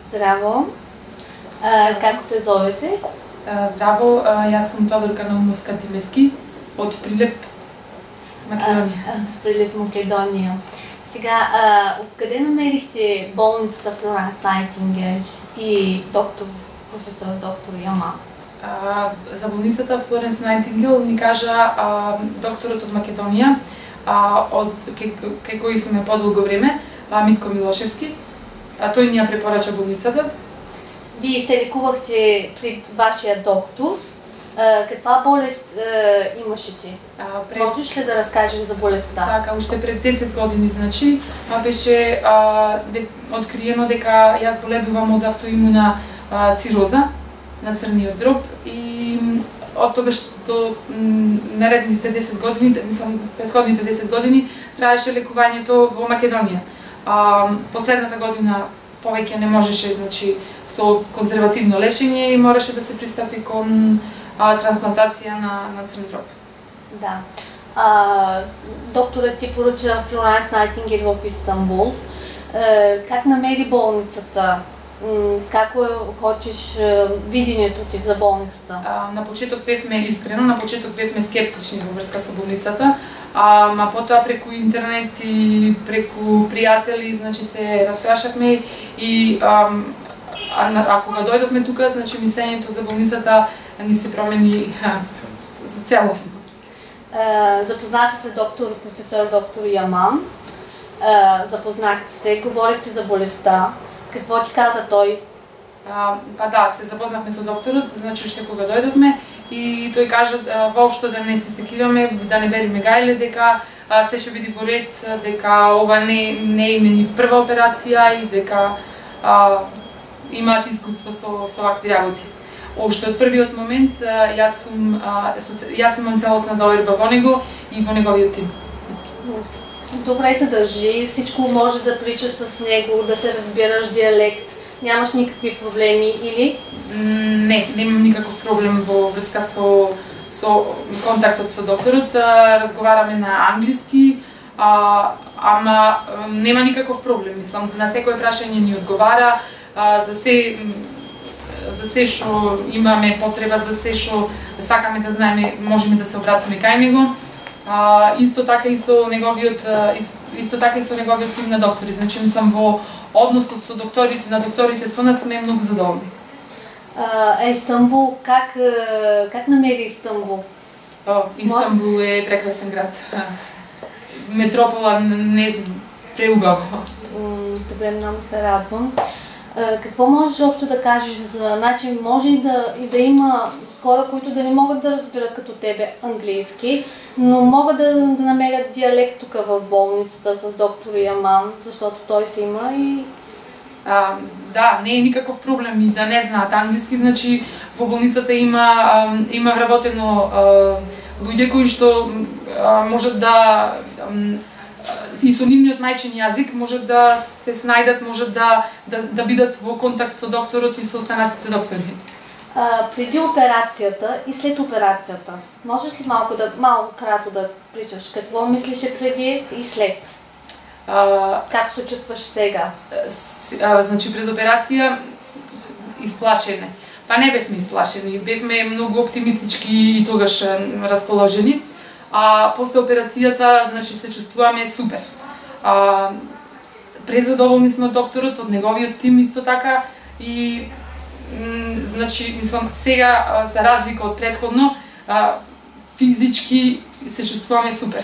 Здраво. Како се зовете? Здраво, јас сум Тодорка Наумовска-Тимески од Прилеп, Македонија. Од Прилеп, Македонија. Сега, откъде намерихте болницата Флоренс Найтингейл и професор доктор Яман? За болницата Флоренс Найтингейл ми кажа докторот од Македонија, кај кој сме подолго време, Митко Милошевски. Тој ни ја препорача болницата. Вие се лекувахте при вашия доктор. Каква болест имаше ти? Можеш ли да разкажеш за болестта? Така, уште пред 10 години, значи, беше откриено дека јас боледувам од автоимуна цироза на црниот дроб и од тогаш до наредните 10 години, мислам претходните 10 години, траеше лекувањето во Македонија. Последната година повеќе не можеше, значи, со конзервативно лечење и мораше да се пристапи кон трансплантација на црн дроб. Да. Докторът ти поруча Флоренс Найтингейл в Истанбул. Как намери болницата? Како хочеш видењето ти за болницата? На почеток бевме искрено, на почеток бевме скептични во врска со болницата, ма потоа преку интернет и преку пријатели, значи се растрашавме и кога дојдовме тука, значи мислењето за болницата ни се промени за целосно. Запознахте се професор доктор Яман, запознахте се, говорихте за болестта. Какво ти каза тој? Па да, се запознавме со докторот, значи уште кога дојдовме и тој кажа воопшто да не се секираме, да не бериме гајле, дека се ќе биде во ред, дека ова не име ни прва операција и дека имаат искуство со вакви работи. Уште од првиот момент јас имам целосна доверба во него и во неговиот тим. Добре се држи, всичко може да причаш с него, да се разбираш диалект, нямаш никакви проблеми или? Не, немам никаков проблем во врска со контактот со докторот, разговараме на англиски, ама нема никаков проблем, мислам, на секое прашање ни одговара, за се што имаме потреба, за се што сакаме да знаеме, можеме да се обратиме кај него. Исто така и со неговиот тим на доктори. Значи мислам во односот со докторите со нас сме многу задоволни. Истанбул, как намери Истанбул? Истанбул е прекрасен град. Метропола, не знам, преубаво. Добре, много се радвам. Какво можеш общо да кажеш за начин, може и да има хора, които да не могат да разбират като тебе английски, но могат да намерят диалект тук в болницата с доктор Яман, защото той си има и... Да, не е никаков проблем и да не знаат англиски, значи во болницата има вработено луѓе кои што можат да и со нивниот мајчин јазик можат да се снајдат, можат да бидат во контакт со докторот и со останатите доктори. Преди операцијата и след операцијата, можеш ли малку кратко да причаш? Какво мислише преди и след? Как се чувстваш сега? Значи пред операција исплашене. Па не бевме исплашени, бевме многу оптимистички и тогаш расположени. После операцијата, значи, се чувствуваме супер. Презадоволни сме од докторот, од неговиот тим исто така и значи, мислам, сега, за разлика од претходно, физички се чувствуваме супер.